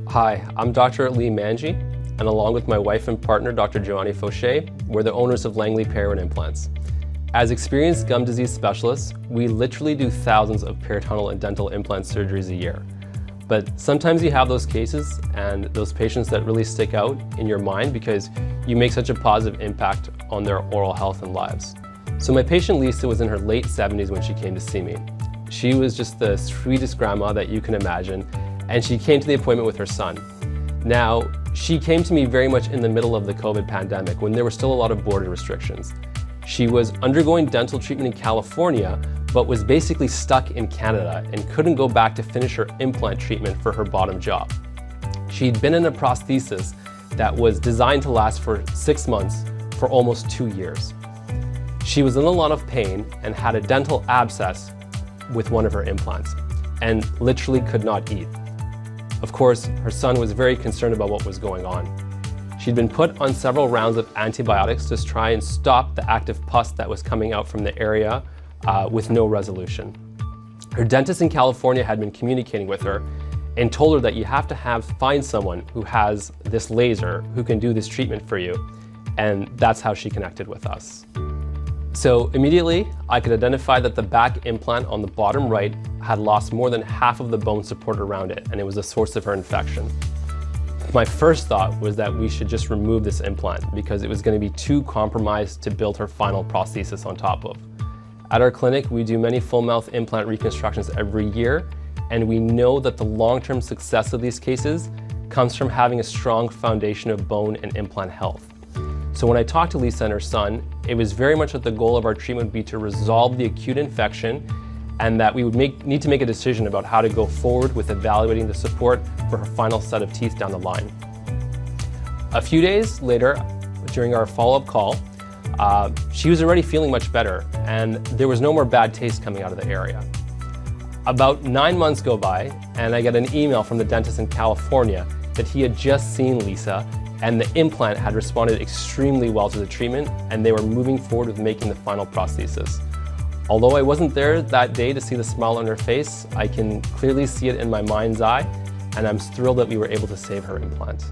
Hi, I'm Dr. Aleem Manji, and along with my wife and partner, Dr. Joanne Fauché, we're the owners of Langley Periodontics Implants. As experienced gum disease specialists, we literally do thousands of periodontal and dental implant surgeries a year. But sometimes you have those cases and those patients that really stick out in your mind because you make such a positive impact on their oral health and lives. So my patient Lisa was in her late 70s when she came to see me. She was just the sweetest grandma that you can imagine, and she came to the appointment with her son. Now, she came to me very much in the middle of the COVID pandemic when there were still a lot of border restrictions. She was undergoing dental treatment in California, but was basically stuck in Canada and couldn't go back to finish her implant treatment for her bottom jaw. She'd been in a prosthesis that was designed to last for 6 months for almost 2 years. She was in a lot of pain and had a dental abscess with one of her implants and literally could not eat. Of course, her son was very concerned about what was going on. She'd been put on several rounds of antibiotics to try and stop the active pus that was coming out from the area with no resolution. Her dentist in California had been communicating with her and told her that you have to find someone who has this laser who can do this treatment for you, and that's how she connected with us. So immediately, I could identify that the back implant on the bottom right had lost more than half of the bone support around it, and it was a source of her infection. My first thought was that we should just remove this implant because it was going to be too compromised to build her final prosthesis on top of. At our clinic, we do many full mouth implant reconstructions every year, and we know that the long-term success of these cases comes from having a strong foundation of bone and implant health. So when I talked to Lisa and her son, it was very much that the goal of our treatment would be to resolve the acute infection and that we would need to make a decision about how to go forward with evaluating the support for her final set of teeth down the line. A few days later, during our follow-up call, she was already feeling much better and there was no more bad taste coming out of the area. About 9 months go by and I get an email from the dentist in California that he had just seen Lisa and the implant had responded extremely well to the treatment and they were moving forward with making the final prosthesis. Although I wasn't there that day to see the smile on her face, I can clearly see it in my mind's eye, and I'm thrilled that we were able to save her implant.